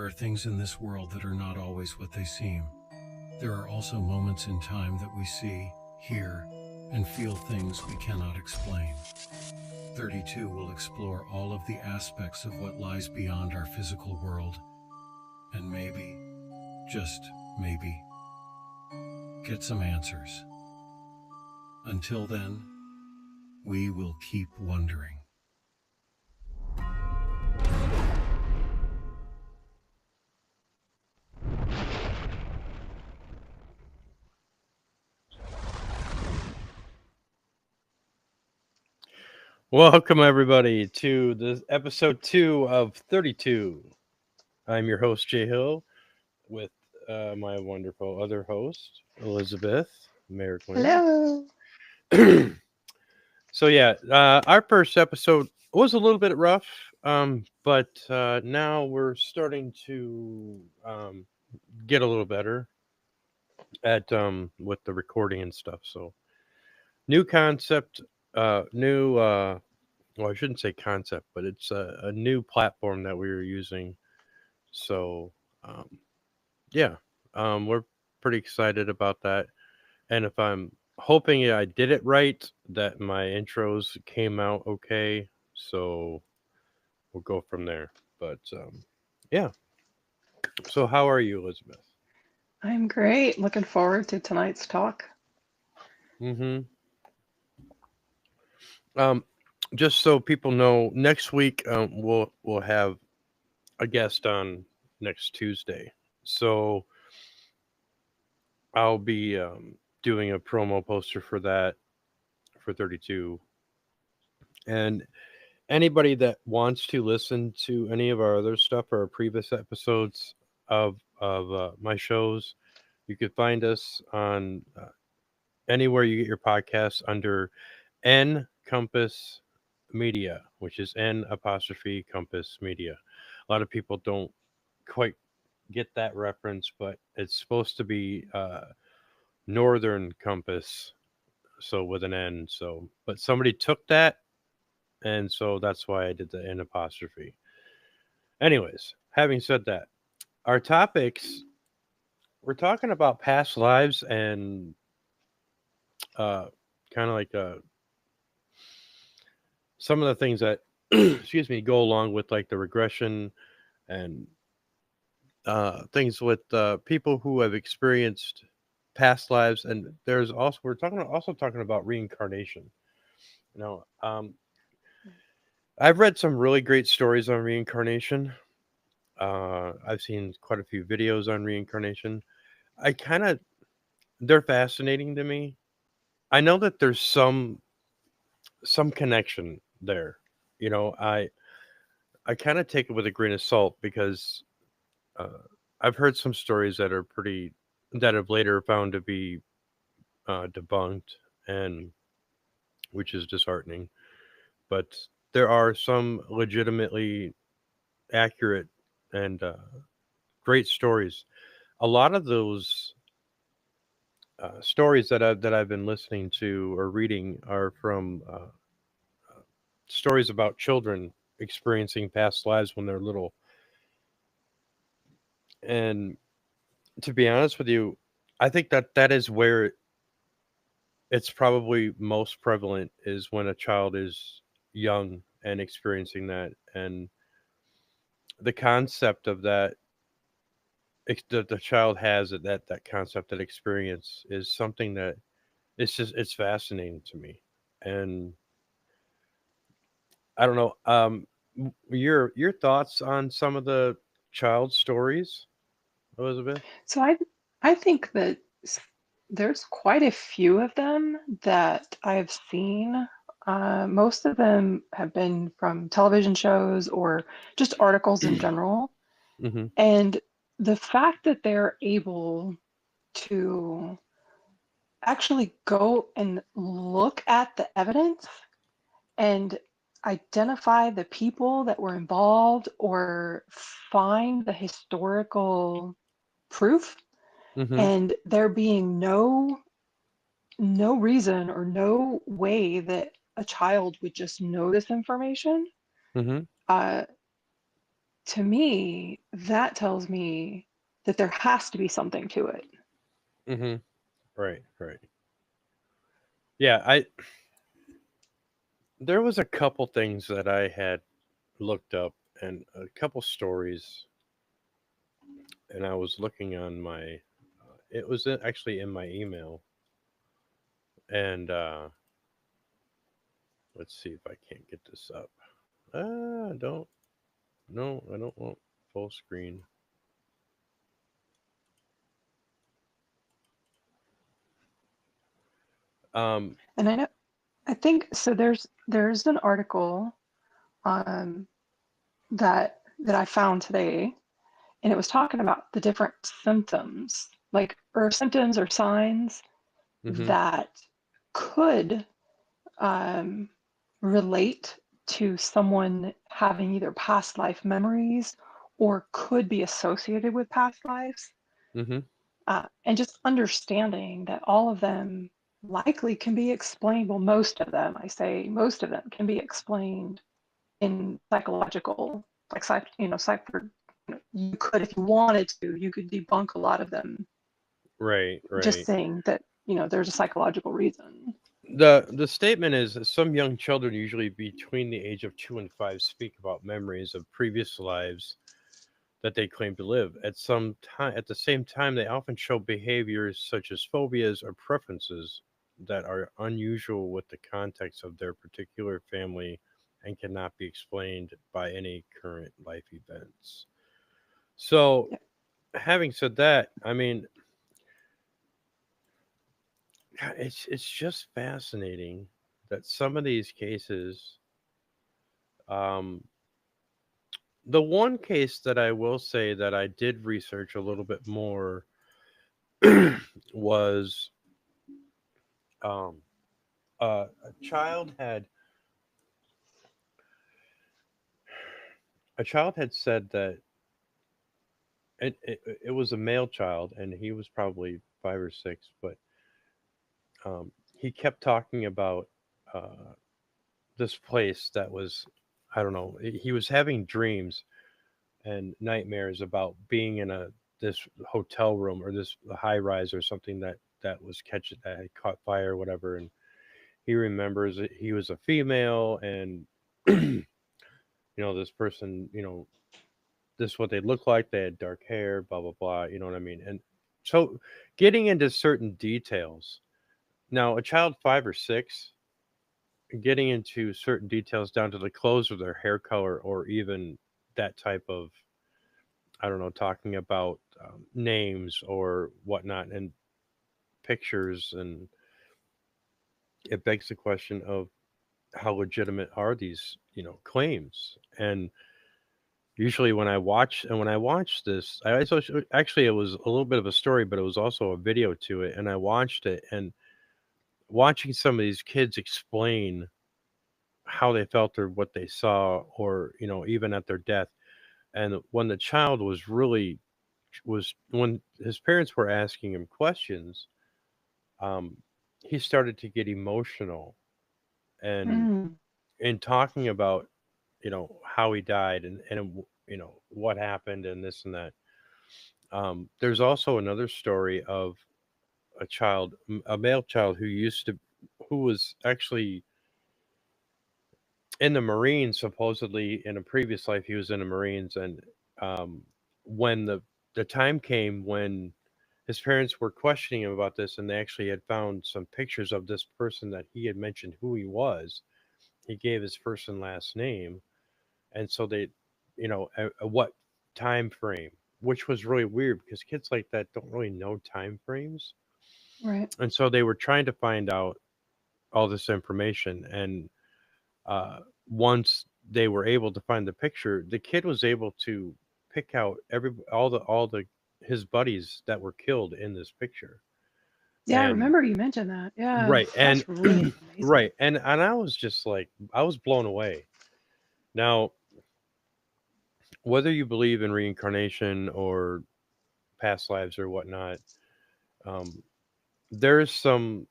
There are things in this world that are not always what they seem. There are also moments in time that we see, hear, and feel things we cannot explain. 32 will explore all of the aspects of what lies beyond our physical world, and maybe, just maybe, get some answers. Until then, we will keep wondering. Welcome, everybody, to this episode 2 of 32. I'm your host, Jay Hill, with my wonderful other host, Elizabeth Merrick. Hello. So, yeah, our first episode was a little bit rough, but now we're starting to get a little better at with the recording and stuff. So, new concept, new. Well, I shouldn't say concept, but it's a new platform that we were using. So, um, yeah, we're pretty excited about that. And if I'm hoping I did it right, that my intros came out okay. So we'll go from there. But yeah. So how are you, Elizabeth? I'm great. Looking forward to tonight's talk. Mm-hmm. Um, just so people know, next week we'll have a guest on next Tuesday. So I'll be doing a promo poster for that for 32. And anybody that wants to listen to any of our other stuff or our previous episodes of my shows, you can find us on anywhere you get your podcasts under N Compass Media, which is N apostrophe Compass Media. A lot of people don't quite get that reference, but it's supposed to be Northern Compass, so with an N. So, but somebody took that, and so that's why I did the N apostrophe. Anyways, having said that, our topics, we're talking about past lives and uh, kind of like some of the things that, excuse me, go along with like the regression and things with people who have experienced past lives. And there's also also talking about reincarnation. You know, I've read some really great stories on reincarnation. I've seen quite a few videos on reincarnation. I kind of they're fascinating to me. I know that there's some connection there. You know, I kind of take it with a grain of salt because uh, I've heard some stories that are pretty that have later found to be debunked, and which is disheartening. But there are some legitimately accurate and great stories. A lot of those stories that I've been listening to or reading are from stories about children experiencing past lives when they're little. And to be honest with you, I think that that is where it's probably most prevalent is when a child is young and experiencing that, and the concept of that the child has it that concept, that experience is something that it's fascinating to me. And I don't know. Your thoughts on some of the child stories, Elizabeth? So I think that there's quite a few of them that I've seen. Most of them have been from television shows or just articles in general. Mm-hmm. And the fact that they're able to actually go and look at the evidence and identify the people that were involved or find the historical proof, Mm-hmm. and there being no reason or no way that a child would just know this information, Mm-hmm. uh, to me, that tells me that there has to be something to it. Mm-hmm. Right. Right. Yeah. There was a couple things that I had looked up and a couple stories, and I was looking on my. It was actually in my email, and let's see if I can't get this up. Don't. No, I don't want full screen. Um. And I think so. There's an article um, that I found today, and it was talking about the different symptoms, like or symptoms or signs Mm-hmm. that could um, relate to someone having either past life memories or could be associated with past lives. Mm-hmm. And just understanding that all of them likely can be explained. Well, most of them, I say most of them can be explained in psychological, like, you could, if you wanted to, you could debunk a lot of them Right. just Right. saying that, there's a psychological reason. The statement is that some young children, usually between the age of 2 and 5, speak about memories of previous lives that they claim to live. At the same time, they often show behaviors such as phobias or preferences that are unusual with the context of their particular family and cannot be explained by any current life events. So, Yeah. having said that, I mean, it's just fascinating that some of these cases, um, the one case that I will say that I did research a little bit more was um, a child had said that it was a male child and he was probably 5 or 6, but he kept talking about uh, this place that was, I don't know, he was having dreams and nightmares about being in a this hotel room or this high rise or something that was catching that had caught fire or whatever, and he remembers that he was a female and this person, this is what they look like, they had dark hair, blah blah blah, you know what I mean? And so getting into certain details, now a child 5 or 6 getting into certain details down to the clothes or their hair color or even that type of, I don't know, talking about names or whatnot and pictures, and it begs the question of how legitimate are these, claims? And usually when I watched this, actually it was a little bit of a story, but it was also a video to it, and I watched it, and watching some of these kids explain how they felt or what they saw, or even at their death, and when the child was when his parents were asking him questions, um, he started to get emotional and Mm. in talking about how he died and what happened and this and that. There's also another story of a male child who was actually in the Marines. Supposedly in a previous life he was in the Marines, and um, when the time came when his parents were questioning him about this, and they actually had found some pictures of this person that he had mentioned who he was. He gave his first and last name, and so they, what time frame, which was really weird because kids like that don't really know time frames, Right. and so they were trying to find out all this information, and uh, once they were able to find the picture, the kid was able to pick out all the his buddies that were killed in this picture. Yeah, I And remember you mentioned that. Yeah, right, and that's really amazing. right, and I was just like, I was blown away. Now, whether you believe in reincarnation or past lives or whatnot, um, there's some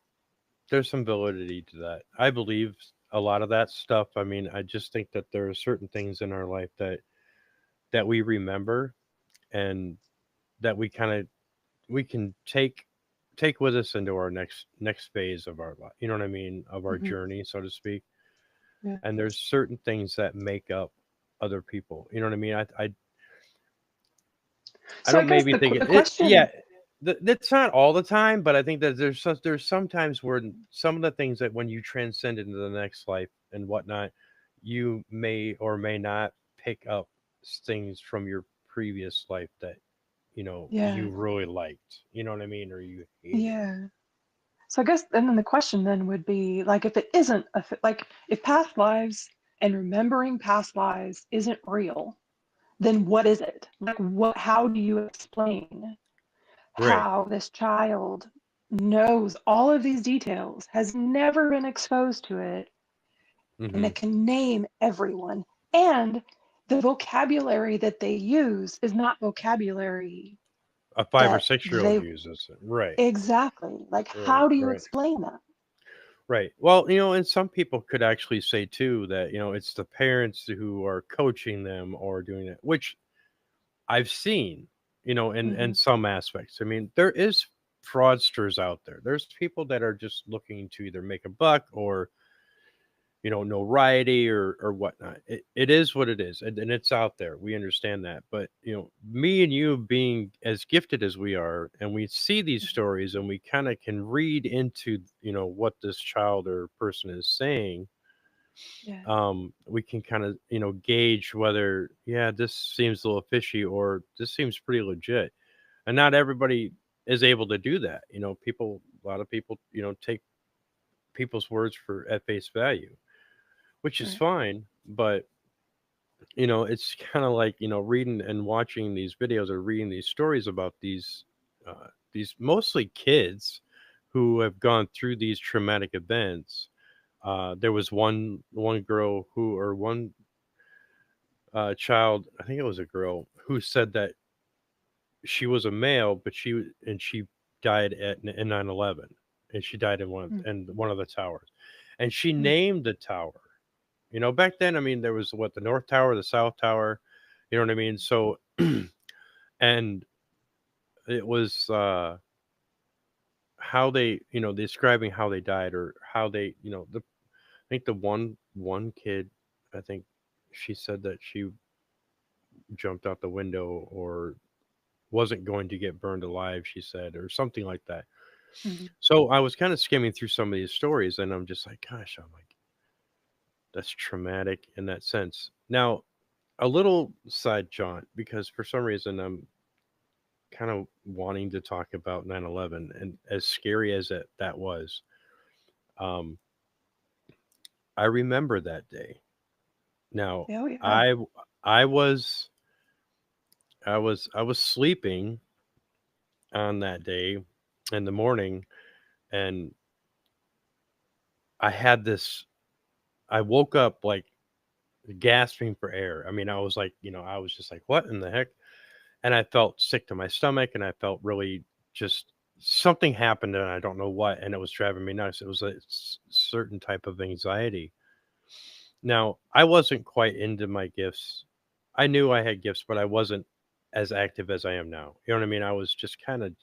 validity to that. I believe a lot of that stuff. I mean, I just think that there are certain things in our life that that we remember and that we can take with us into our next phase of our life. You know what I mean? Of our Mhm. journey, so to speak. Yeah. And there's certain things that make up other people. You know what I mean? I So I don't guess maybe think the yeah, question, that's not all the time, but I think that there's sometimes where some of the things that when you transcend into the next life and whatnot, you may or may not pick up things from your previous life that you yeah, really liked. You know what I mean? Or you hated. yeah. So I guess then the question then would be like if it isn't like if past lives and remembering past lives isn't real, then what is it? Like what how do you explain Right. how this child knows all of these details, has never been exposed to it, and Hmm. it can name everyone? And the vocabulary that they use is not vocabulary A 5 or 6 year old they uses it. Right. exactly. Like Right. how do you Right. explain that? Right. Well, and some people could actually say too that, it's the parents who are coaching them or doing it, which I've seen, in Hmm. some aspects. I mean, there is fraudsters out there. There's people that are just looking to either make a buck or, notoriety or whatnot. It is what it is, and it's out there. We understand that. But, me and you being as gifted as we are, and we see these stories and we kind of can read into, what this child or person is saying. Yeah. We can kind of, gauge whether, yeah, this seems a little fishy or this seems pretty legit. And not everybody is able to do that. A lot of people, take people's words for at face value, which is Right. fine. But, it's kind of like, reading and watching these videos or reading these stories about these mostly kids who have gone through these traumatic events. There was one girl who, or one child, I think it was a girl, who said that she was a male, but she died in 9/11, and she died in Mm. one of the towers, and she Mm. named the tower. Back then, I mean, there was the North Tower, the South Tower. You know what I mean? So, and it was how they, describing how they died or how they, I think the one kid, I think she said that she jumped out the window or wasn't going to get burned alive, she said, or something like that. Mhm. So I was kind of skimming through some of these stories and I'm just like, gosh, I'm like, that's traumatic in that sense. Now, a little side jaunt, because for some reason I'm kind of wanting to talk about 9/11 and as scary as that was. Um, I remember that day. Now, Oh yeah. I I was I was sleeping on that day in the morning, and I had this I woke up like gasping for air. I mean, I was like, I was just like, what in the heck? And I felt sick to my stomach and I felt really just something happened and I don't know what. And it was driving me nuts. It was a certain type of anxiety. Now, I wasn't quite into my gifts. I knew I had gifts, but I wasn't as active as I am now. You know what I mean? I was just kind of,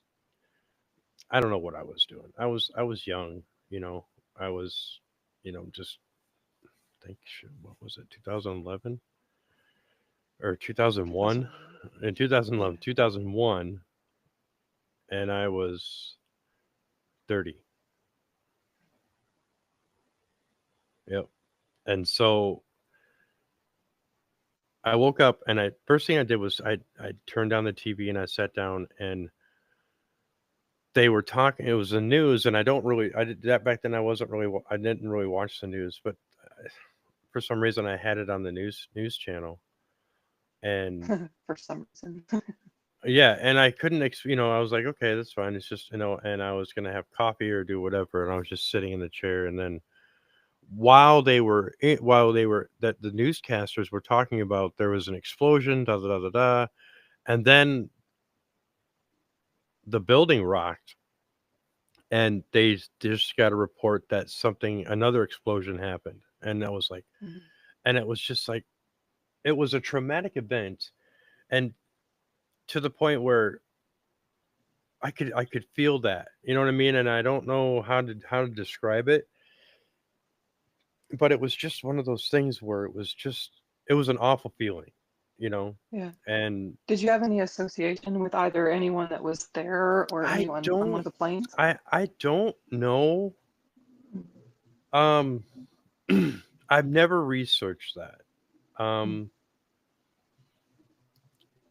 I don't know what I was doing. I was young, you know, I was, just think, what was it, 2011? Or 2001, 2001. in Yeah. 2011, 2001, and I was 30. Yep. And so I woke up and I first thing I did was I turned down the TV and I sat down and they were talking. It was the news, and I don't really I did that back then. I didn't really watch the news, but for some reason I had it on the news channel, and For some reason. yeah, and I couldn't, I was like, okay, that's fine. It's just, and I was gonna have coffee or do whatever, and I was just sitting in the chair, and then while they were that the newscasters were talking about there was an explosion, da da da da da, and then the building rocked, and just got a report that another explosion happened, and I was like, Mhm. and it was just like it was a traumatic event, and to the point where I could feel that, you know what I mean? And I don't know how to describe it, but it was just one of those things where it was an awful feeling, you know? Yeah. And Did you have any association with either anyone that was there or I anyone on one don't of the planes? I don't know. Mm, Um I've never researched that. mm, Um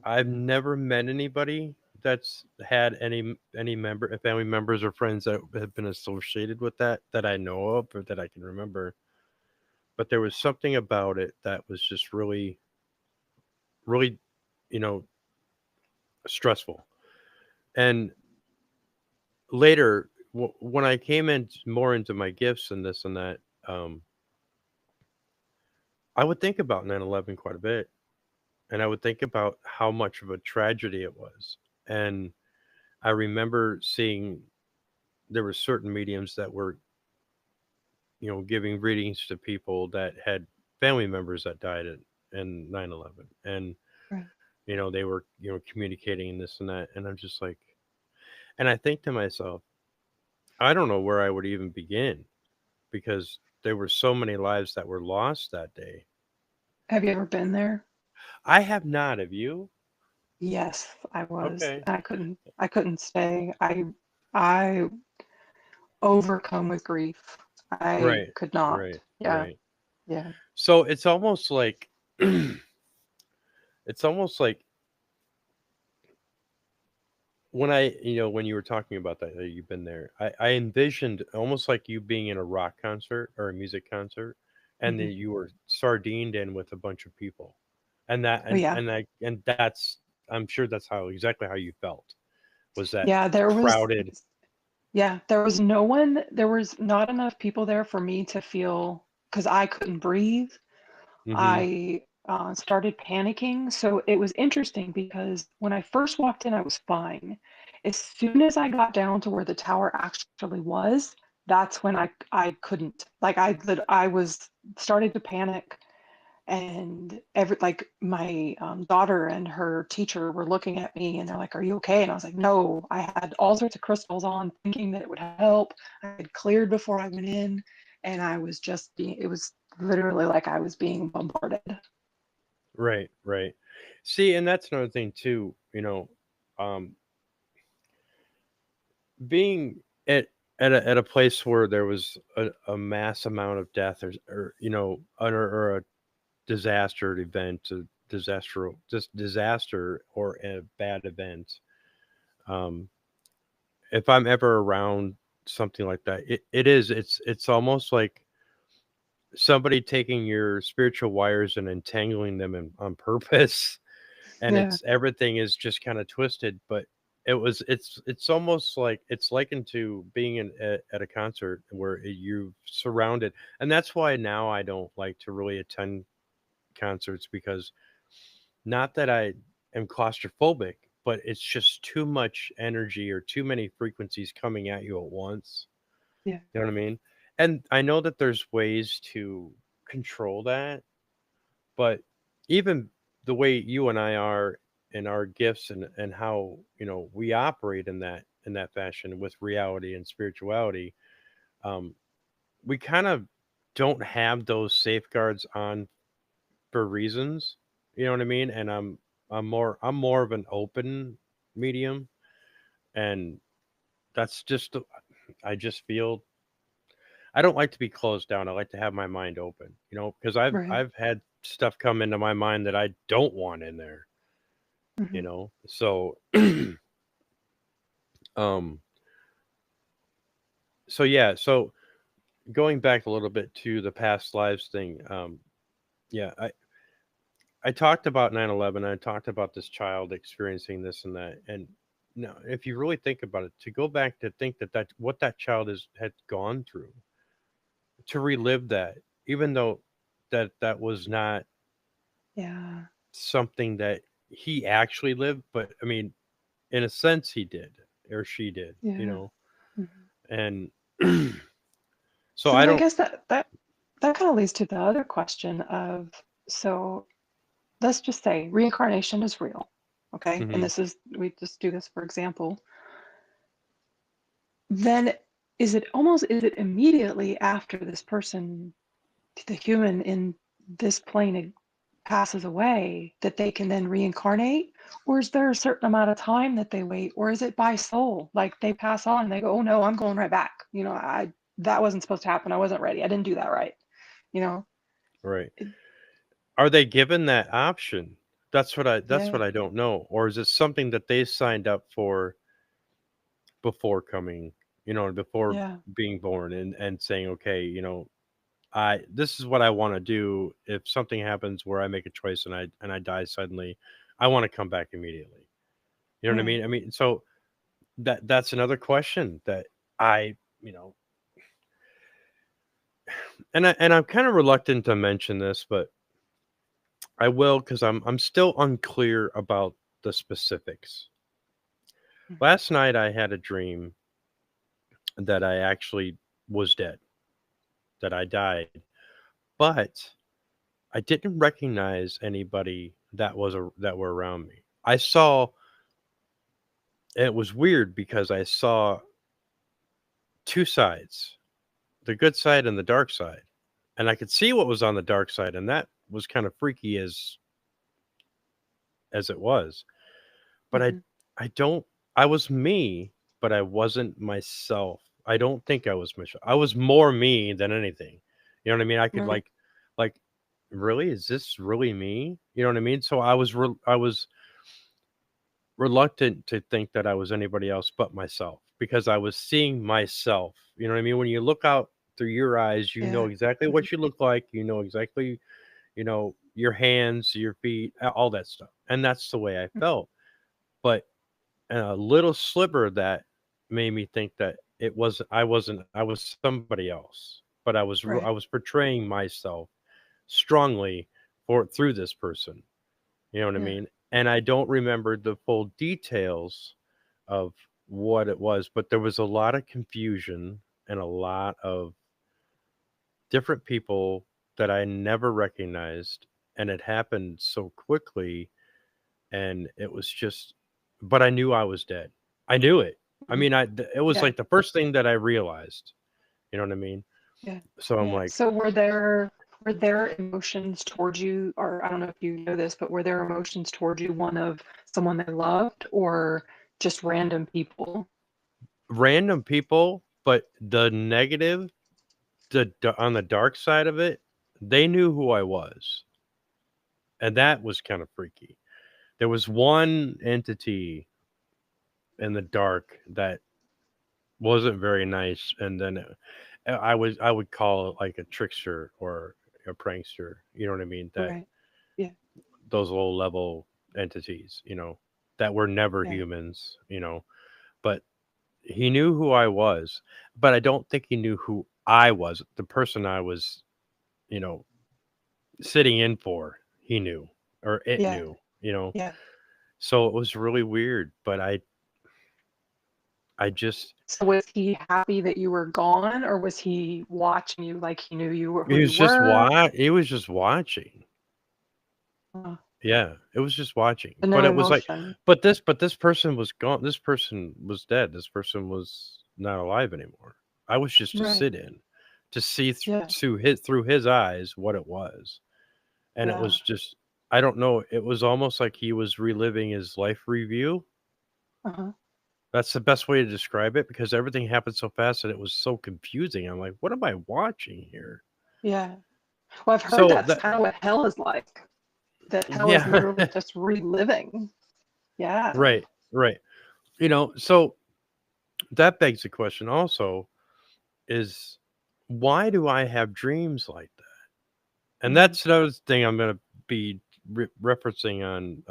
I've never met anybody that's had any family members or friends that have been associated with that I know of or that I can remember. But there was something about it that was just really, really, you know, stressful. And later, when I came in more into my gifts and this and that, um, I would think about 9/11 quite a bit, and I would think about how much of a tragedy it was. And I remember seeing there were certain mediums that were, giving readings to people that had family members that died in 9/11, and right. they were communicating and this and that, and I'm just like, and I think to myself, I don't know where I would even begin because there were so many lives that were lost that day. Have you ever been there? I have not. Have you? Yes, I was. Okay. I couldn't stay. I overcome with grief. I Right. could not. Right. Yeah. Right. Yeah. So it's almost like it's almost like when you were talking about that you've been there, I envisioned almost like you being in a rock concert or a music concert, and then Hmm. you were sardined in with a bunch of people, and that Oh yeah. and that's I'm sure that's how exactly how you felt was that Yeah, crowded. there was no one, there was not enough people there for me to feel, because I couldn't breathe. Hmm. I started panicking. So it was interesting because when I first walked in, I was fine. As soon as I got down to where the tower actually was, that's when I couldn't. Like I was started to panic, and my daughter and her teacher were looking at me and they're like, "Are you okay?" And I was like, "No, I had all sorts of crystals on, thinking that it would help. I had cleared before I went in, and I was just being. It was literally like I was being bombarded." Right, right. See, and that's another thing too, um, being at a place where there was a mass amount of death or or a disaster event, disaster or a bad event. Um, if I'm ever around something like that, it's almost like somebody taking your spiritual wires and entangling them on purpose, and Yeah. it's everything is just kind of twisted. But it's almost like it's likened to being at a concert where you surrounded, and that's why now I don't like to really attend concerts because not that I am claustrophobic, but it's just too much energy or too many frequencies coming at you at once. Yeah. You know what I mean? And I know that there's ways to control that, but even the way you and I are in our gifts and how, we operate in that fashion with reality and spirituality, um, we kind of don't have those safeguards on for reasons. You know what I mean? And I'm more of an open medium, and that's just I just feel I don't like to be closed down. I like to have my mind open, because I've Right. I've had stuff come into my mind that I don't want in there, Hmm. So um so yeah, so going back a little bit to the past lives thing, yeah, I talked about 9/11. I talked about this child experiencing this and that. And now, if you really think about it, to go back to think that what that child had gone through, to relive that, even though that was not Yeah. something that he actually lived, but I mean, in a sense, he did or she did, Yeah. Mhm. and so So I then I don't. guess that kind of leads to the other question of, so let's just say reincarnation is real, okay? And Hmm. this is, we just do this for example. Then is it immediately after this person, the human in this plane passes away, that they can then reincarnate? Or is there a certain amount of time that they wait? Or is it by soul? Like they pass on and they go, oh no, I'm going right back. That wasn't supposed to happen. I wasn't ready. I didn't do that right. You know, Right. it, Are they given that option? That's yeah, what I don't know. Or is it something that they signed up for before coming, before yeah, being born, and saying, okay, I this is what I want to do. If something happens where I make a choice and I die suddenly, I want to come back immediately. You know what I right. mean? I mean, so that's another question that I, you know, and I'm kind of reluctant to mention this, but I will because I'm still unclear about the specifics. Mhm. Last night I had a dream that I actually was dead, that I died, but I didn't recognize anybody that were around me. I saw it was weird because I saw two sides, the good side and the dark side, and I could see what was on the dark side, and that was kind of freaky as it was. But Mhm. I don't I was me, but I wasn't myself. I don't think I was myself. I was more me than anything. You know what I mean? I could Right. like really, is this really me? You know what I mean? So I was reluctant to think that I was anybody else but myself because I was seeing myself. You know what I mean? When you look out through your eyes, you know Yeah. exactly Mhm. what you look like. You know exactly, your hands, your feet, all that stuff. And that's the way I Mhm. felt. But a little sliver of that made me think that I was somebody else, but I Right. was portraying myself strongly for through this person. You know what I Yeah. mean? And I don't remember the full details of what it was, but there was a lot of confusion and a lot of different people that I never recognized, and it happened so quickly, and it was just but I knew I was dead. I knew it. I Mhm. mean, it was Yeah. like the first thing that I realized, you know what I mean? Yeah. So I'm Yeah. like, So were there emotions towards you, or I don't know if you know this, but were there emotions towards you one of someone they loved or just random people? random people, but the negative, on the dark side of it, they knew who I was, and that was kind of freaky. There was one entity in the dark that wasn't very nice, and then I would call it like a trickster or a prankster. You know what I mean? That Right. Yeah. those low level entities, that were never Yeah. humans. But he knew who I was, but I don't think he knew who I was. The person I was, you know, sitting in for, he knew, or it Yeah. knew. Yeah. So it was really weird, but I just So was he happy that you were gone, or was he watching you like he knew you were who he you was just were? he was just watching. Uh, Yeah, it was just watching. but But no it was like emotion. but this person was gone. This person was dead. This person was not alive anymore. I was just to Right. sit in, to see Yeah. through his eyes what it was. And it Yeah. was just I don't know, it was almost like he was reliving his life review. Uh-huh. That's the best way to describe it because everything happened so fast and it was so confusing. I'm like, "What am I watching here?" Yeah. Well, I've heard So that's that kind of what hell is like. That hell is yeah. literally just reliving. Yeah. Right, right. So that begs the question also is why do I have dreams like that? And Mm. that's another thing I'm going to be referencing on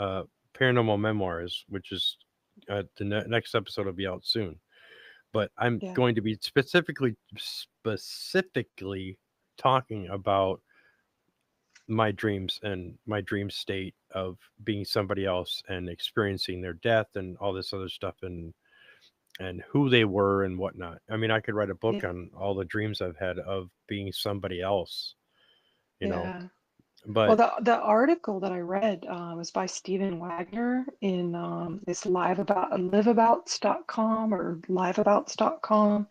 Paranormal Memoirs, which is the next episode will be out soon. But I'm Yeah. going to be specifically talking about my dreams and my dream state of being somebody else and experiencing their death and all this other stuff and who they were and whatnot. I mean, I could write a book Yeah. on all the dreams I've had of being somebody else, you know. Yeah. Well, But the article that I read was by Stephen Wagner in it's liveabouts.com or liveabouts.com.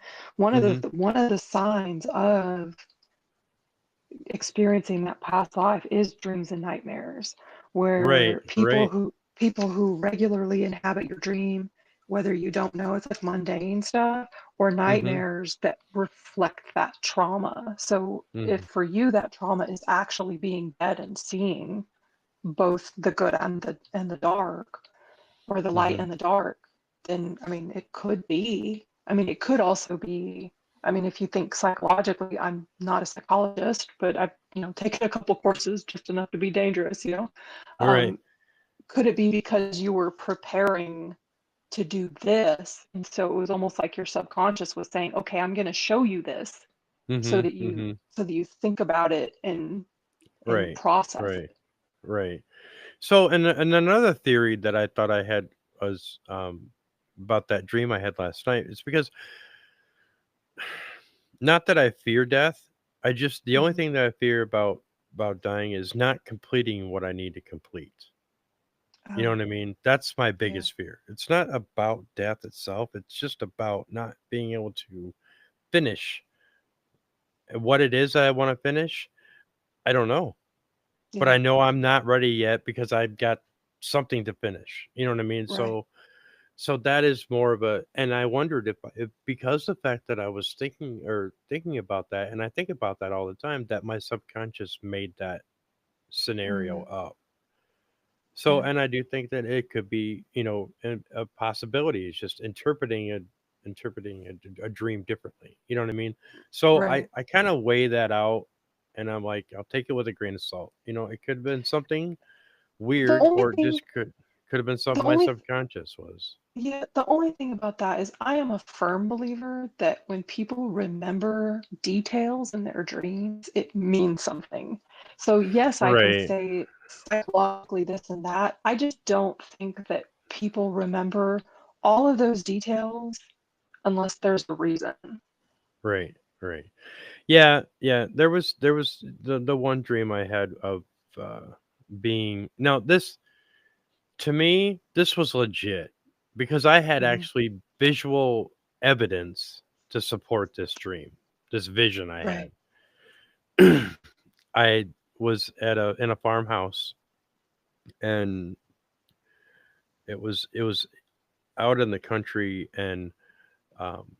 hmm One of the signs of experiencing that past life is dreams and nightmares, right, where right. people who regularly inhabit your dream, whether you don't know it's like mundane stuff, or hmm nightmares that reflect that trauma. So if hmm for you that trauma is actually being dead and seeing both the good and the dark, or the light hmm and the dark, then I mean it could be. I mean it could also be. I mean, if you think psychologically, I'm not a psychologist, but I've taken a couple courses just enough to be dangerous. Right. Um, could it be because you were preparing to do this, and so it was almost like your subconscious was saying, "Okay, I'm going to show you this," hmm hmm so that you think about it and Right. process Right. it. Right. So, and another theory that I thought I had was about that dream I had last night. It's because not that I fear death. I just the only Mhm. thing that I fear about dying is not completing what I need to complete. You know Oh, what I mean? That's my yeah. biggest fear. It's not about death itself. It's just about not being able to finish what it is that I want to finish. I don't know, but Yeah. I know I'm not ready yet because I've got something to finish. You know what I mean? Right. So that is more of a, and I wondered if because the fact that I was thinking about that, and I think about that all the time, that my subconscious made that scenario Mm, up. So, yeah. and I do think that it could be, a possibility. It's just interpreting a dream differently. You know what I mean? So I Right. I kind of weigh that out, and I'm like, I'll take it with a grain of salt. It could have been something The weird, only or it thing, just could have been the something my only subconscious was. Yeah, the only thing about that is I am a firm believer that when people remember details in their dreams, it means something. So, yes, I can Right. say psychologically this and that. I just don't think that people remember all of those details unless there's a reason. Right. Right. Yeah. Yeah. There was the one dream I had of being now this to me this was legit because I had Mhm. actually visual evidence to support this dream, this vision I Right. had. I was at a in a farmhouse, and it was out in the country, and um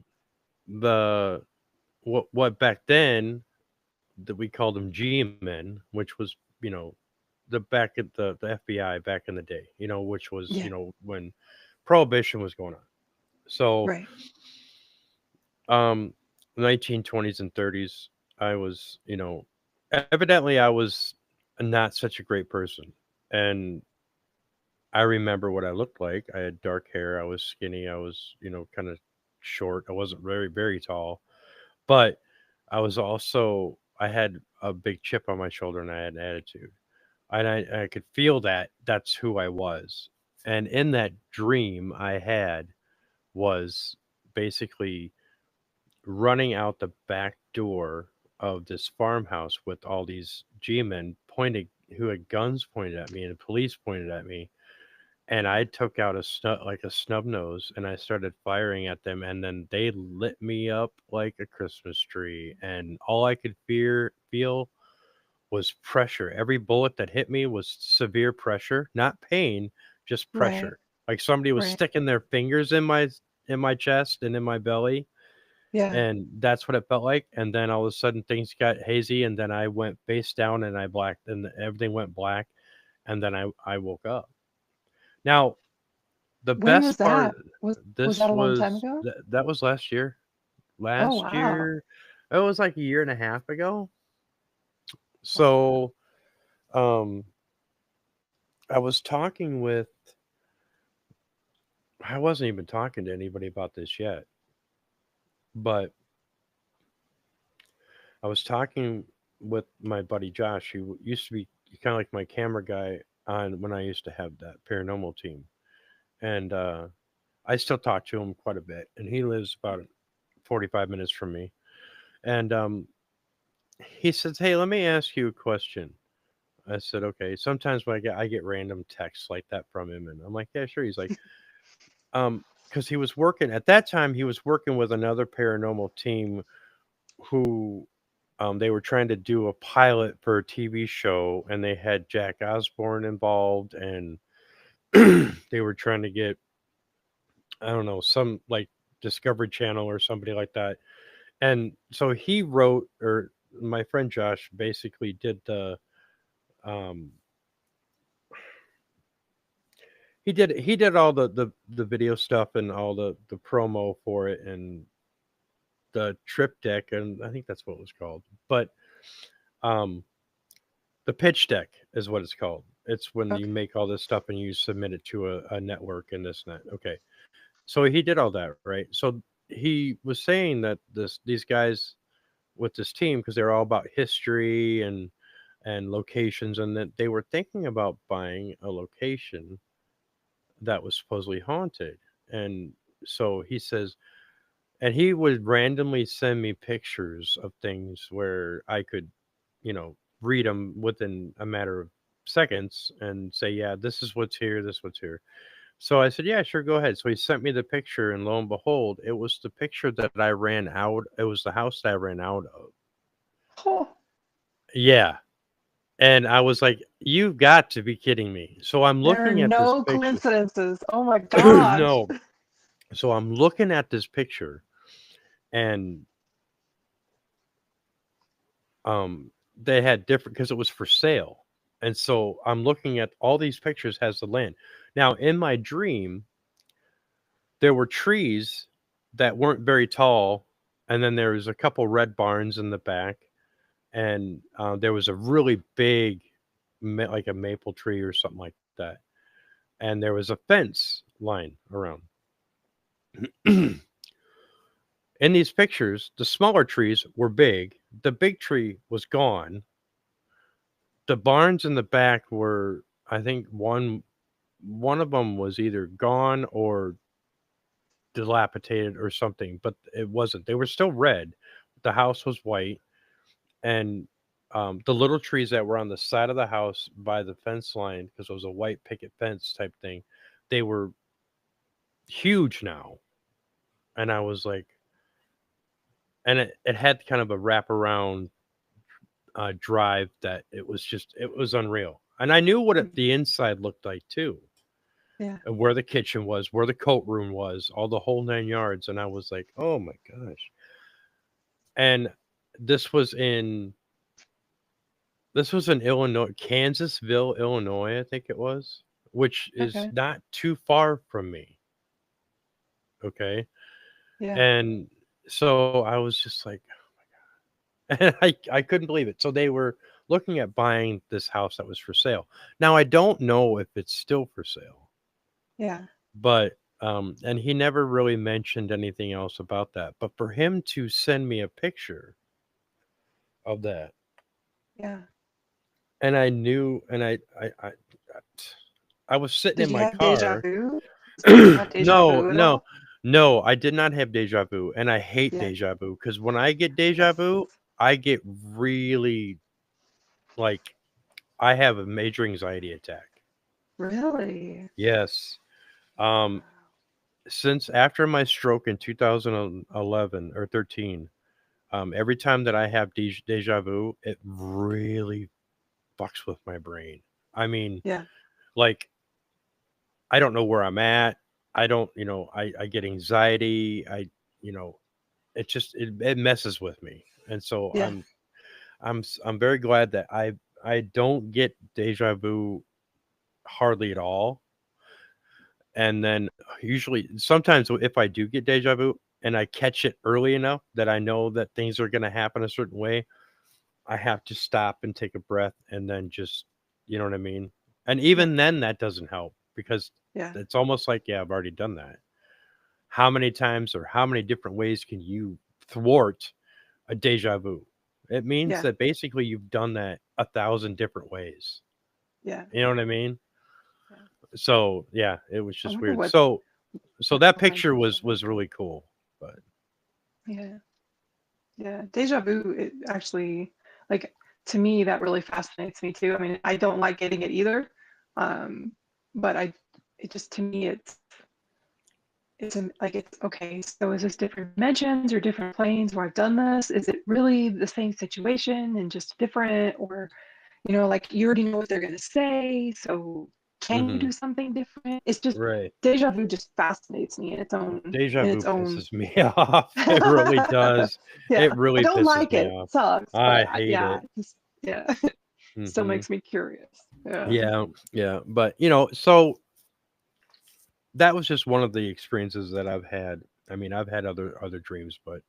the what back then that we called them G-men, which was, the back at the FBI back in the day, which was, Yeah. when prohibition was going on. So, Right. um 1920s and 30s, I was, evidently I was not such a great person. And I remember what I looked like. I had dark hair, I was skinny, I was, kind of short. I wasn't very, very tall. But I had a big chip on my shoulder, and I had an attitude. And I could feel that that's who I was. And in that dream I had was basically running out the back door of this farmhouse with all these G-men pointed who had guns pointed at me and police pointed at me, and I took out a snub nose, and I started firing at them, and then they lit me up like a Christmas tree, and all I could feel was pressure. Every bullet that hit me was severe pressure, not pain, just Right. pressure. Like somebody was Right. sticking their fingers in my chest and in my belly, Yeah. and that's what it felt like. And then all of a sudden things got hazy, and then I went face down, and I blacked, and everything went black, and then I woke up. Now, the When was best part, that? Was this that a long time was ago? that was last year. Oh, Last wow. year, it was like a year and a half ago. Wow. So, um, I was talking with I wasn't even talking to anybody about this yet, but I was talking with my buddy Josh, who used to be kind of like my camera guy on when I used to have that paranormal team. And I still talk to him quite a bit, and he lives about 45 minutes from me. And he says, "Hey, let me ask you a question. I said, okay. Sometimes when I get random texts like that from him, and I'm like, yeah, sure. He's like, because he was working at that time. He was working with another paranormal team who they were trying to do a pilot for a TV show, and they had Jack Osborne involved, and they were trying to get, I don't know, some like Discovery Channel or somebody like that. And so he wrote, or my friend Josh basically did um he did all the video stuff and all the promo for it and the trip deck, and I think that's what it was called. But um the pitch deck is what it's called. It's when you Okay. make all this stuff and you submit it to a network and this and that. Okay. So he did all that, right? So he was saying that these guys with this team, because they're all about history and locations, and that they were thinking about buying a location that was supposedly haunted. And so he says, and he would randomly send me pictures of things where I could, read them within a matter of seconds and say, yeah, this is what's here, this is what's here. So I said, yeah, sure, go ahead. So he sent me the picture, and lo and behold, it was the picture that I ran out. It was the house that I ran out of. Oh, Yeah. And I was like, you've got to be kidding me. So I'm there are looking at this no picture. coincidences. Oh my gosh. No. So I'm looking at this picture, and they had different, because it was for sale. And so I'm looking at all these pictures has the land. Now in my dream, there were trees that weren't very tall, and then there was a couple red barns in the back, and there was a really big, like a maple tree or something like that, and there was a fence line around. In these pictures, the smaller trees were big. The big tree was gone. The barns in the back were, I think one of them was either gone or dilapidated or something, but it wasn't. They were still red. The house was white, and the little trees that were on the side of the house by the fence line, because it was a white picket fence type thing, they were huge now. And I was like, and it had kind of a wraparound drive that it was unreal. And I knew what the inside looked like too, Yeah. and where the kitchen was, where the coat room was, all the whole 9 yards. And I was like, oh my gosh. And this was in Illinois, Kansasville, Illinois, I think it was, which is Okay. not too far from me. Okay. Yeah. And so I was just like, and I couldn't believe it. So they were looking at buying this house that was for sale. Now I don't know if it's still for sale, Yeah. but and he never really mentioned anything else about that. But for him to send me a picture of that, Yeah. and I knew, and I was sitting Did in you my have deja car. vu? Did you have deja No, vu at no, all? no, I did not have deja vu, and I hate Yeah. deja vu, because when I get deja Yes. vu, I get really, like, I have a major anxiety attack. Really? Yes. Um, since after my stroke in 2011 or 13, every time that I have deja vu, it really fucks with my brain. I mean, Yeah. like, I don't know where I'm at. I don't, I get anxiety. You know, it messes with me. And so Yeah. I'm very glad that I don't get deja vu hardly at all. And then usually sometimes if I do get deja vu and I catch it early enough that I know that things are going to happen a certain way, I have to stop and take a breath and then just, you know what I mean? And Yeah. even then that doesn't help, because Yeah. it's almost like, yeah, I've already done that. How many times or how many different ways can you thwart a deja vu? It means Yeah. that basically you've done that 1,000 different ways. Yeah. You know what I mean? Yeah. So yeah, it was I just wonder weird. what So that behind picture deja was vu. really cool. But Yeah. Yeah. Deja vu, it actually, like, to me, that really fascinates me too. I mean, I don't like getting it either, but it just, to me, like, it's okay. So is this different dimensions or different planes where I've done this? Is it really the same situation and just different? Or, like, you already know what they're going to say. So can you Hmm. do something different? It's just, Right. deja vu just fascinates me in its own, Deja in vu its own. pisses me off. It really does. Yeah, It I really don't pisses like me it. It off. sucks, but I hate yeah, it. just, yeah, still Hmm. makes me curious. Yeah. Yeah, yeah. But so that was just one of the experiences that I've had. I mean, I've had other dreams, but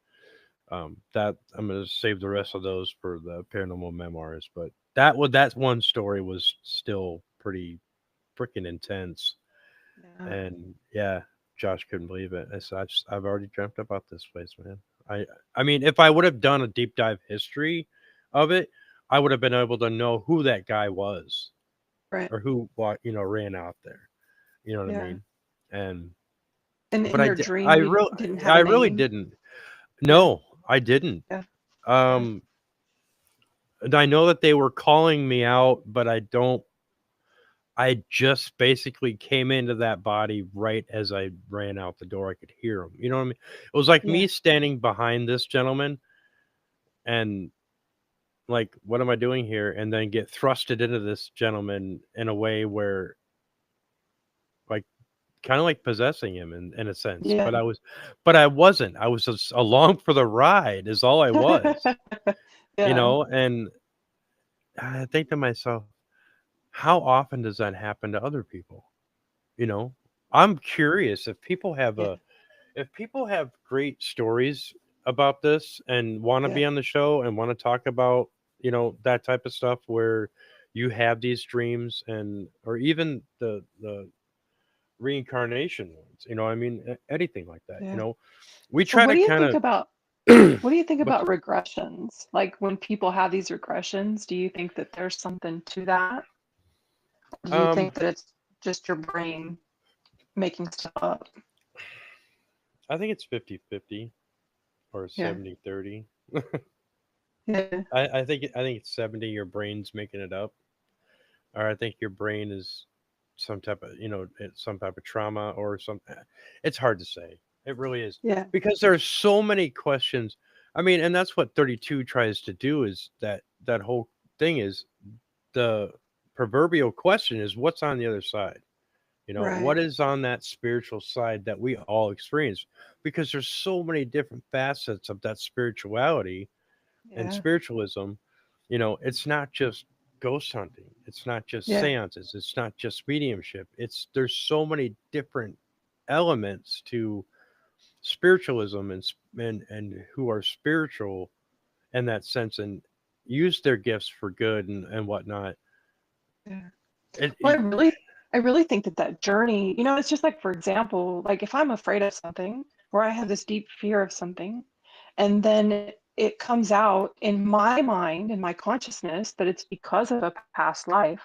that I'm gonna save the rest of those for the paranormal memoirs. But that one story was still pretty freaking intense. Yeah. And yeah, Josh couldn't believe it. I've already dreamt about this place, man. I mean, if I would have done a deep dive history of it, I would have been able to know who that guy was Right. or who ran out there. You know what I Yeah. mean? And And but in your I dream, you really didn't have I a really name. didn't. Yeah. No, I didn't. Yeah. Yeah. Um, and I know that they were calling me out, but I just basically came into that body right as I ran out the door. I could hear him. You know what I mean? It was like Yeah. me standing behind this gentleman and like, what am I doing here? And then get thrusted into this gentleman in a way where, like, kind of like possessing him in a sense. Yeah. But I wasn't. I was just along for the ride, is all I was. Yeah. And I think to myself, how often does that happen to other people? You know, I'm curious Yeah. if people have great stories about this and want to Yeah. be on the show and want to talk about, that type of stuff where you have these dreams and or even the reincarnation ones, I mean, anything like that, Yeah. we So try what to do you kind think of about what do you think but about regressions? Like, when people have these regressions, do you think that there's something to that? Or do you um think that it's just your brain making stuff up? I think it's 50-50 or Yeah. 70-30. Yeah. I think it's 70 your brain's making it up, or I think your brain is some type of it's some type of trauma or something. It's hard to say. It really is Yeah. because there's so many questions. I mean, and that's what 32 tries to do is that whole thing is the proverbial question is what's on the other side. What Right. is on that spiritual side that we all experience? Because there's so many different facets of that spirituality and Yeah. spiritualism. It's not just ghost hunting, it's not just Yeah. seances, it's not just mediumship. There's so many different elements to spiritualism and who are spiritual in that sense and use their gifts for good and whatnot. Yeah. it, Well, it- I really think that journey, it's just like, for example, like, if I'm afraid of something or I have this deep fear of something, and then it comes out in my mind, in my consciousness, that it's because of a past life,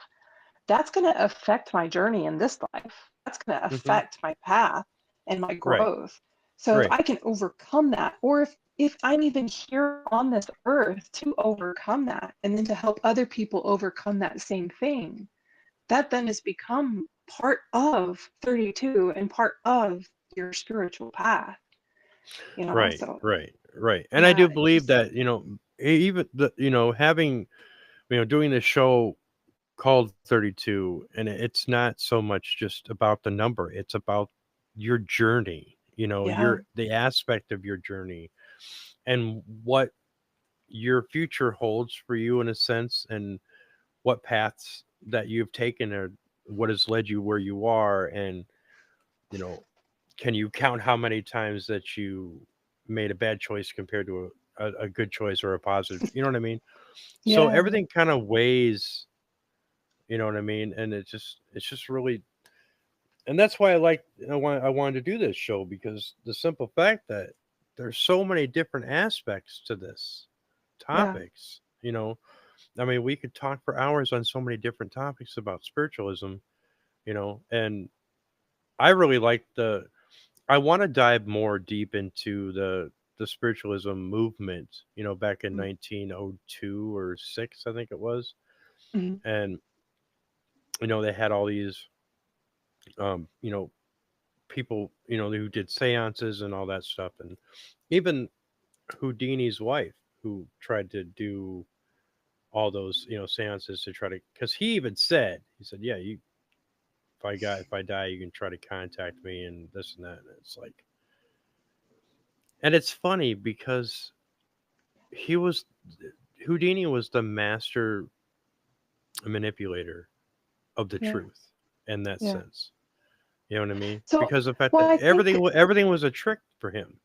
that's going to affect my journey in this life. That's going to mhm, affect my path and my right, growth. So if right, I can overcome that, or if I'm even here on this earth to overcome that, and then to help other people overcome that same thing, that then has become part of 32 and part of your spiritual path, right, so right. And I yeah, do it's believe just, that even the having doing this show called 32, and it's not so much just about the number, it's about your journey, yeah, the aspect of your journey and what your future holds for you in a sense, and what paths that you've taken or what has led you where you are. And you know can you count how many times that you made a bad choice compared to a good choice or a positive, you know what I mean? So yeah, everything kind of weighs, you know what I mean? And it's just really, and that's why I wanted to do this show, because the simple fact that there's so many different aspects to this yeah, topics. I mean, we could talk for hours on so many different topics about spiritualism. And I really like I want to dive more deep into the the spiritualism movement, back in Mm. 1902 or 6, I think it was. Mhm. And they had all these um, you know, people, who did seances and all that stuff, and even Houdini's wife, who tried to do all those, seances to try to, because he said, yeah, you, if I die, you can try to contact me and this and that. And it's like, and it's funny because he was Houdini was the master manipulator of the Yeah. truth in that Yeah. sense. You know what I mean? So, Because the fact well, that I think, everything was a trick for him.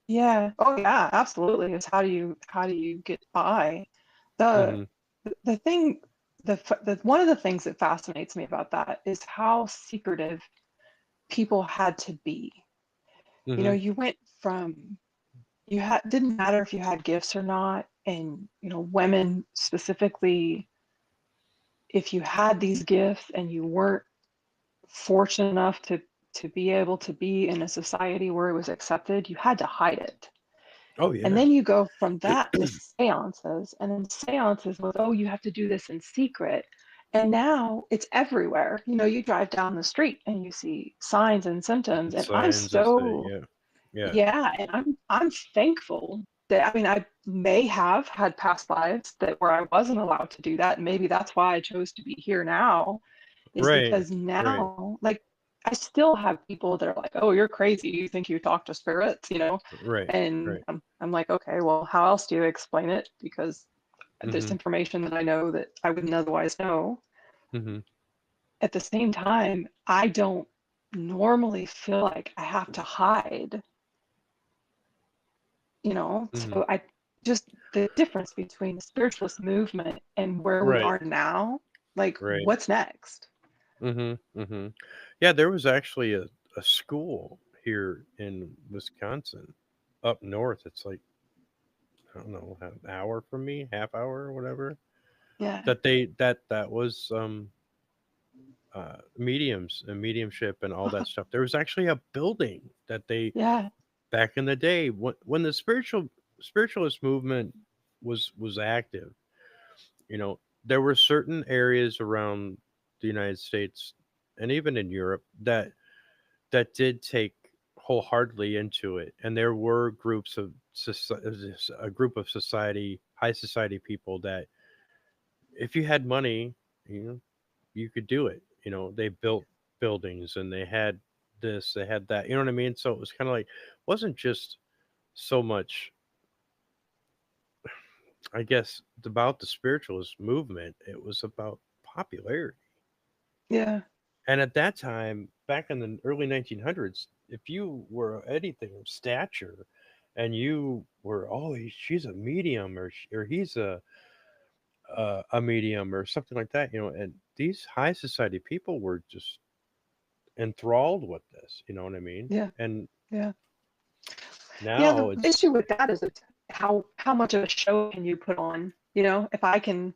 yeah. Oh, yeah, absolutely. Is how do you get by? The Hmm. the thing, the one of the things that fascinates me about that is how secretive people had to be. You know, Hmm. you went from you had didn't matter if you had gifts or not, and women specifically, if you had these gifts and you weren't fortunate enough to be able to be in a society where it was accepted, you had to hide it. Oh And yeah. then you go from that to seances, and then seances was, oh, you have to do this in secret. And now it's everywhere. You drive down the street and you see signs and symptoms. And I'm Signs that say, so, yeah, yeah, yeah, and I'm thankful that, I mean, I may have had past lives that where I wasn't allowed to do that. And maybe that's why I chose to be here now, is right, because right, now, like, I still have people that are like, "Oh, you're crazy. You think you talk to spirits?" right, And right. I'm like, "Okay, well, how else do you explain it? Because there's Hmm. information that I know that I wouldn't otherwise know." Hmm. At the same time, I don't normally feel like I have to hide, Hmm. So I just the difference between the spiritualist movement and where we Right, are now, like, right. what's next? Hmm. Hmm. Yeah, there was actually a school here in Wisconsin, up north. It's like, I don't know, an hour from me, half hour or whatever. Yeah. That was mediums and mediumship and all that stuff. There was actually a building that they, Yeah. back in the day, when the spiritualist movement was active, you know, there were certain areas around the United States and even in Europe that did take wholeheartedly into it, and there were groups of a group of society, high society people that, if you had money, you know, you could do it. They built buildings and they had this, they had that. You know what I mean? So it was kind of like, wasn't just so much, I guess, about the spiritualist movement. It was about popularity. Yeah. And at that time, back in the early 1900s, if you were anything of stature, and you were, oh, she's a medium, or he's a medium, or something like that, and these high society people were just enthralled with this. You know what I mean? Yeah. And Yeah. Yeah, now the it's issue with that is it's how much of a show can you put on? If I can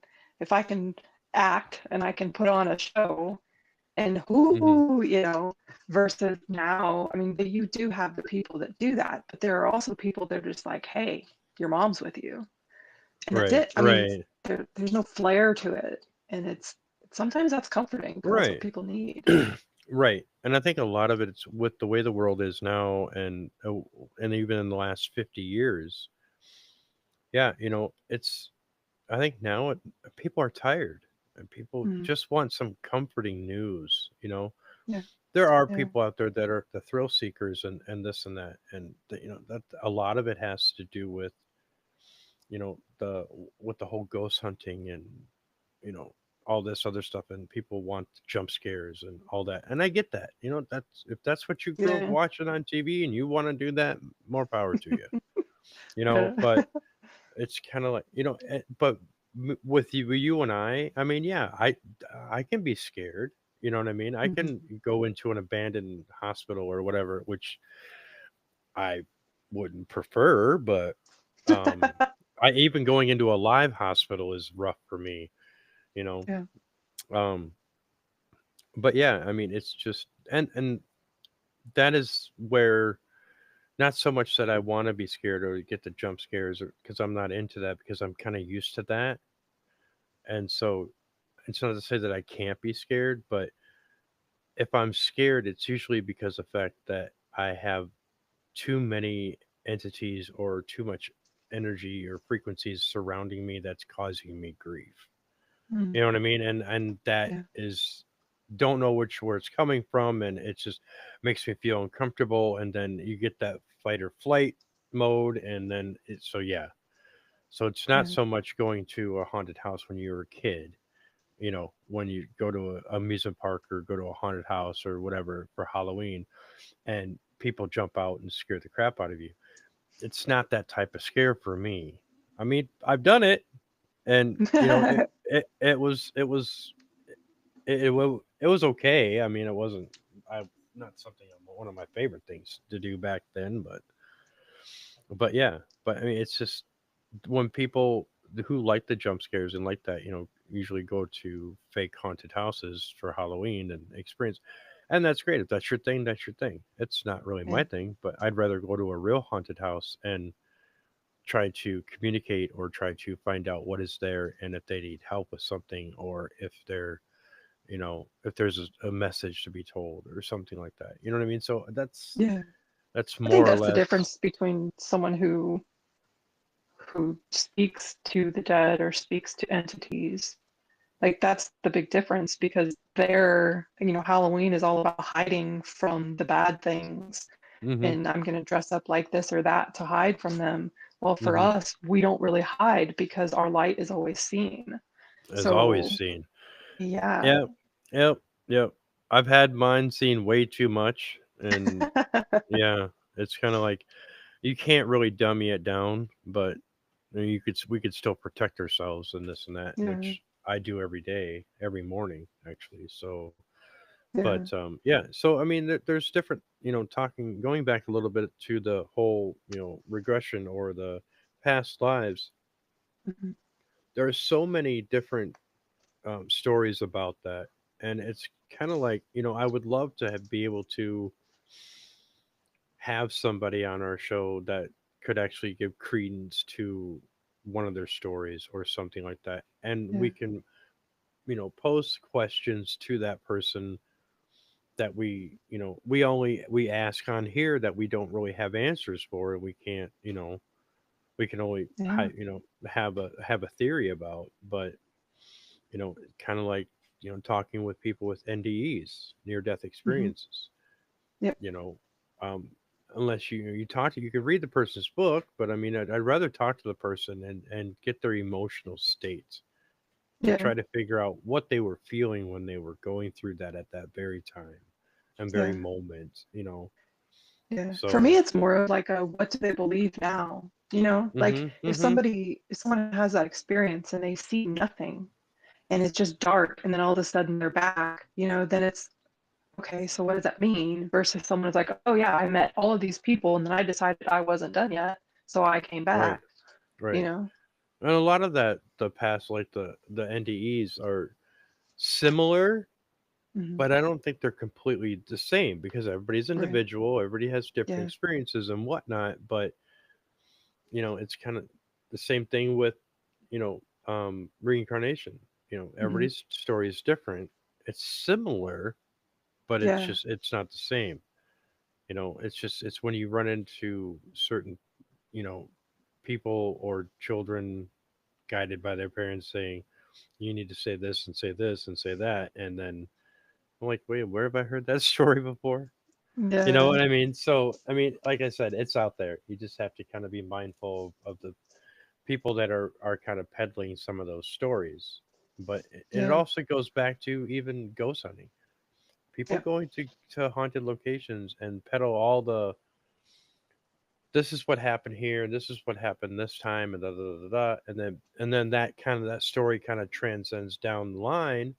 act and I can put on a show, and Mhm. versus now, I mean, you do have the people that do that, but there are also people that are just like, hey, your mom's with you, and that's right, it. I mean, right, there's no flair to it, and it's sometimes that's comforting because that's what right. people need. Right. And I think a lot of it's with the way the world is now, and even in the last 50 years. Yeah, it's, I think now people are tired, and people Mm, just want some comforting news. yeah, There are yeah, people out there that are the thrill seekers, and this and that, and that a lot of it has to do with, the with the whole ghost hunting, and you know all this other stuff, and people want jump scares and all that, and I get that. That's, if that's what you grew up yeah, watching on TV and you want to do that, more power to you. yeah. But it's kind of like, but with you and I mean, yeah, I can be scared. You know what I mean? I Mhm. can go into an abandoned hospital or whatever, which I wouldn't prefer, but I even going into a live hospital is rough for me, you know. Yeah, Um but yeah, I mean, it's just, and that is where not so much that I want to be scared or get the jump scares, or because I'm not into that, because I'm kind of used to that. And so it's not to say that I can't be scared, but if I'm scared, it's usually because of the fact that I have too many entities or too much energy or frequencies surrounding me that's causing me grief. Mm, You know what I mean? And that yeah. is, don't know which where it's coming from, and it just makes me feel uncomfortable, and then you get that fight or flight mode, and then so yeah. So it's not Yeah. so much going to a haunted house when you were a kid, when you go to a amusement park or go to a haunted house or whatever for Halloween, and people jump out and scare the crap out of you. It's not that type of scare for me. I mean, I've done it, and it was okay. I mean, it wasn't I not something one of my favorite things to do back then, but yeah. But I mean, it's just when people who like the jump scares and like that, usually go to fake haunted houses for Halloween and experience. And that's great. If that's your thing, that's your thing. It's not really Yeah. my thing, but I'd rather go to a real haunted house and try to communicate or try to find out what is there, and if they need help with something, or if if there's a message to be told or something like that. You know what I mean? So Yeah. that's I think more or that's the less. difference between someone who speaks to the dead or speaks to entities. Like that's the big difference because Halloween is all about hiding from the bad things. Hmm. And I'm going to dress up like this or that to hide from them. Well, for Hmm. us, we don't really hide because our light is always seen. As always So, seen. yeah. Yep. Yep. Yep. I've had mine seen way too much, and yeah, it's kind of like you can't really dummy it down, but we could still protect ourselves and this and that, Yeah. which I do every day, every morning actually. So, Yeah. but yeah. So I mean, there's different, going back a little bit to the whole, regression or the past lives. Mhm. There are so many different stories about that, and it's kind of like, I would love to be able to have somebody on our show that could actually give credence to one of their stories or something like that, and Yeah. we can, pose questions to that person that we ask on here that we don't really have answers for, and we can't, we can only Yeah. have a theory about. But kind of like, talking with people with NDEs, near death Hmm. experiences. Yep. You know, um, unless you can read the person's book, but I mean, I'd rather talk to the person and get their emotional state to Yeah. try to figure out what they were feeling when they were going through that at that very time and very Yeah. moment. Yeah. For me, So. it's more of like a what do they believe now? Like Hmm. if Hmm. someone has that experience and they see nothing and it's just dark and then all of a sudden they're back, then it's okay, so what does that mean? Versus someone's like, oh yeah, I met all of these people and then I decided I wasn't done yet, so I came Right. back, you Right. know? And a lot of that, the past, like the NDEs are similar, Hmm. but I don't think they're completely the same, because everybody's Right. individual, everybody has different Yeah. experiences and whatnot. But it's kind of the same thing with, reincarnation. Hmm. Everybody's story is different. It's similar, but Yeah. it's not the same. It's when you run into certain, you know, people or children guided by their parents saying, you need to say this and say this and say that. And then I'm like, wait, where have I heard that story before? You know Yeah. what I mean? So, I mean, like I said, it's out there. You just have to kind of be mindful of the people that are kind of peddling some of those stories. But it Yeah. also goes back to even ghost hunting. People Yeah. going to haunted locations and peddle all the, this is what happened here, this is what happened this time, and da da da da, and then that story kind of transcends down the line,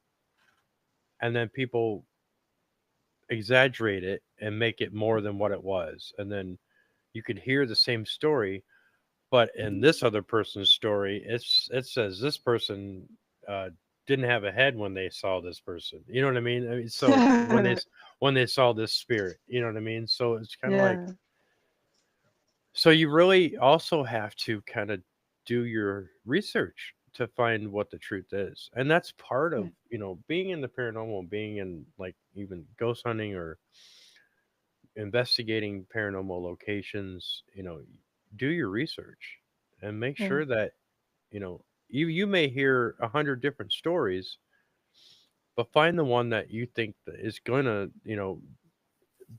and then people exaggerate it and make it more than what it was, and then you could hear the same story, but in this other person's story, it says this person uh, didn't have a head when they saw this person. You know what I mean? I mean, so when they saw this spirit, you know what I mean? So it's kind of like, Yeah. So you really also have to kind of do your research to find what the truth is. And that's part Yeah. of, being in the paranormal, being in like even ghost hunting or investigating paranormal locations, do your research and make Yeah. sure that, you may hear 100 different stories, but find the one that you think that is gonna,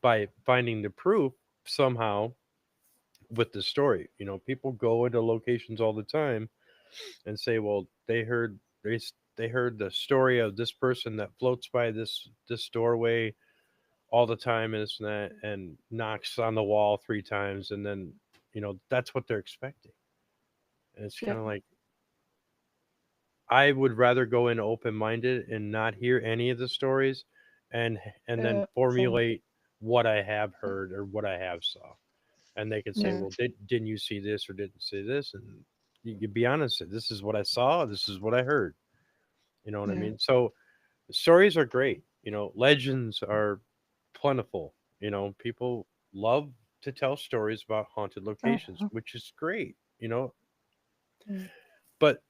by finding the proof somehow with the story. People go into locations all the time and say, well, they heard the story of this person that floats by this doorway all the time and this and that, and knocks on the wall 3 times, and then that's what they're expecting. And it's Yeah. kind of like, I would rather go in open minded and not hear any of the stories, and then Yeah. Same. formulate what I have heard or what I have saw. And they can say, Yeah. well, didn't you see this or didn't see this? And you be honest, this is what I saw, this is what I heard. You know what I Yeah. mean? So stories are great. Legends are plentiful. People love to tell stories about haunted locations, Uh-huh. which is great. Yeah. But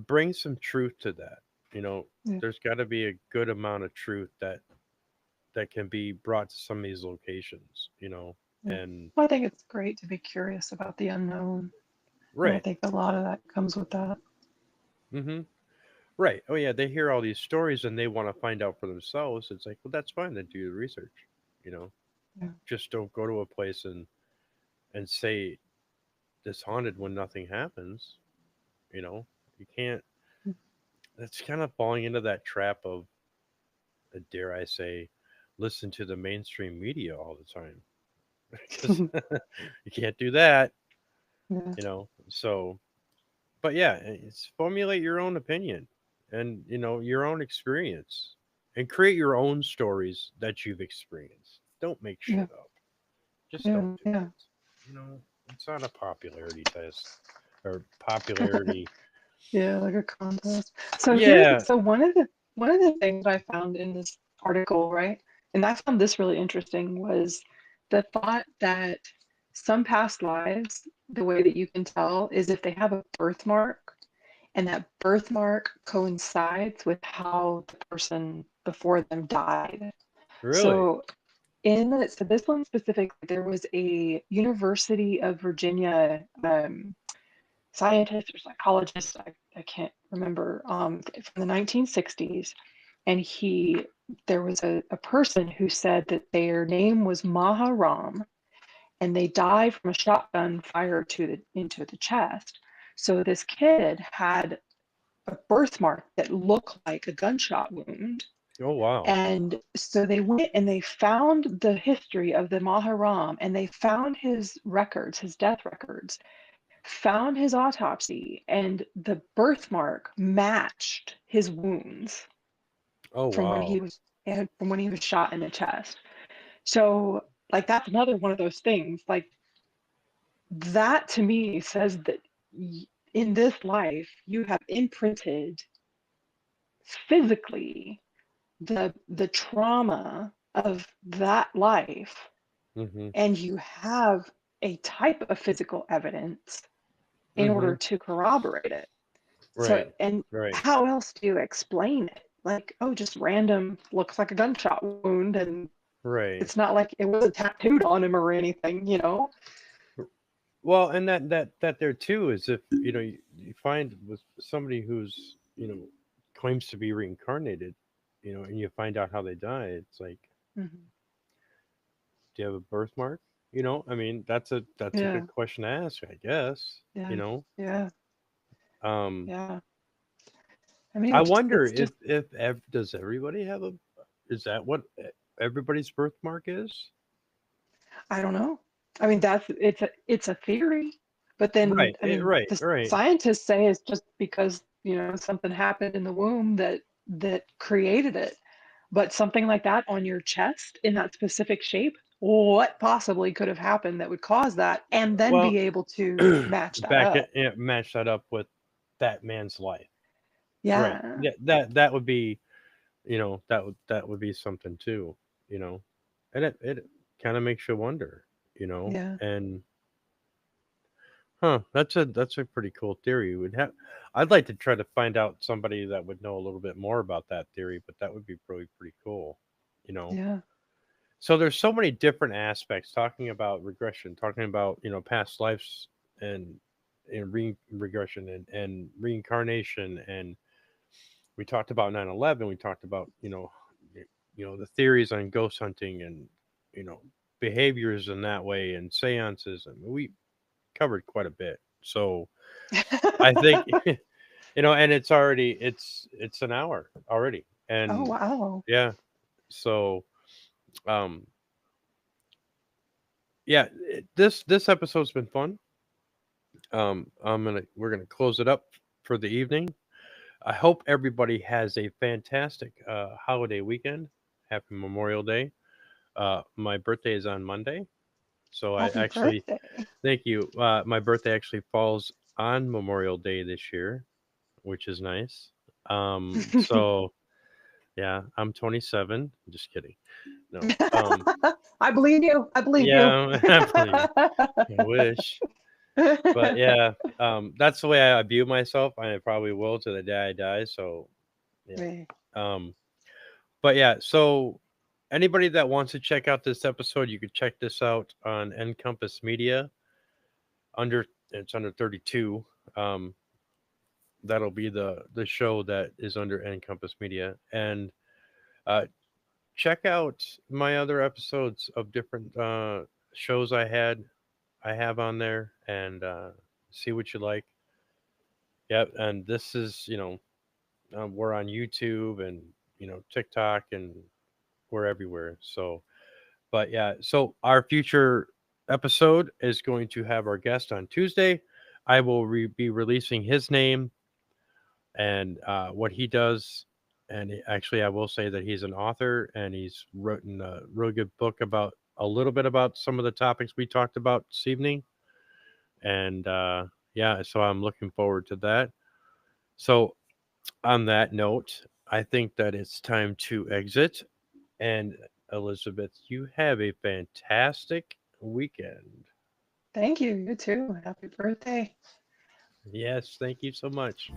bring some truth to that. You know, Yeah. there's got to be a good amount of truth that can be brought to some of these locations. Yeah. And Well, I think it's great to be curious about the unknown. And I right, think a lot of that comes with that. mm-hmm, right. Oh yeah, they hear all these stories and they want to find out for themselves. It's like, well, that's fine. Then do the research. You know, Yeah. just don't go to a place and say this haunted when nothing happens. You can't. That's kind of falling into that trap of, dare I say, listen to the mainstream media all the time, because you can't do that. Yeah. So, but yeah, it's formulate your own opinion and your own experience, and create your own stories that you've experienced. Don't make Yeah. shit up. Just don't Yeah. do Yeah. it. It's not a popularity test or popularity. Yeah, like a contest. So Yeah. one of the things I found in this article, right? And I found this really interesting was the thought that some past lives, the way that you can tell is if they have a birthmark and that birthmark coincides with how the person before them died. Really. So so this one specifically, there was a University of Virginia scientist or psychologist, I can't remember, from the 1960s. And there was a person who said that their name was Maha Ram, and they died from a shotgun fired into the chest. So this kid had a birthmark that looked like a gunshot wound. Oh wow. And so they went and they found the history of the Maharam, and they found his records, his death records, found his autopsy, and the birthmark matched his wounds Oh from when wow. he was shot in the chest. So like that's another one of those things. Like that to me says that in this life you have imprinted physically the trauma of that life, Mm-hmm. and you have a type of physical evidence in Mm-hmm. order to corroborate it. So, Right. and Right. how else do you explain it? Like, oh, just random, looks like a gunshot wound, and Right. it's not like it wasn't tattooed on him or anything. Well, and that there too is, if you find with somebody who's claims to be reincarnated, and you find out how they die, it's like, Hmm. do you have a birthmark? I mean, that's a Yeah, good question to ask, I guess. yeah, yeah, Um, yeah. I mean, I wonder it's just, if does everybody have a, is that what everybody's birthmark is? I don't know. I mean, it's a theory, but then Right. I mean, Right. the Right. scientists say it's just because something happened in the womb that created it. But something like that on your chest in that specific shape, what possibly could have happened that would cause that, and then Well, be able to match that back up? it, yeah, match that up with that man's life. Right. Yeah, Yeah, that would be, that would be something too. And it kind of makes you wonder. yeah, And Huh. That's a pretty cool theory. I'd like to try to find out somebody that would know a little bit more about that theory, but that would be probably pretty cool. You know. Yeah. So there's so many different aspects talking about regression, talking about, past lives and regression and reincarnation, and we talked about 9/11, we talked about, the theories on ghost hunting and, you know, behaviors in that way and seances, and we covered quite a bit. So I think and it's an hour already. Oh, And wow. yeah, so um yeah, this episode's been fun. We're gonna close it up for the evening. I hope everybody has a fantastic holiday weekend. Happy Memorial Day. My birthday is on Monday, so I Happy actually birthday. thank you. My birthday actually falls on Memorial Day this year, which is nice. So yeah, I'm 27. Just kidding. No. I believe you. I believe you. Yeah, I believe you. I wish. But yeah, that's the way I view myself. I probably will to the day I die. So yeah. Right. But yeah, so anybody that wants to check out this episode, you could check this out on Encompass Media. It's under 32. That'll be the show that is under Encompass Media. And uh, check out my other episodes of different shows I have on there, and see what you like. Yep, and this is, we're on YouTube and, TikTok, and we're everywhere. So, but yeah, so our future episode is going to have our guest on Tuesday. I will be releasing his name and what he does. And actually, I will say that he's an author, and he's written a real good book about a little bit about some of the topics we talked about this evening. And yeah, so I'm looking forward to that. So, on that note, I think that it's time to exit. And Elizabeth, you have a fantastic weekend. Thank you. You too. Happy birthday. Yes, thank you so much.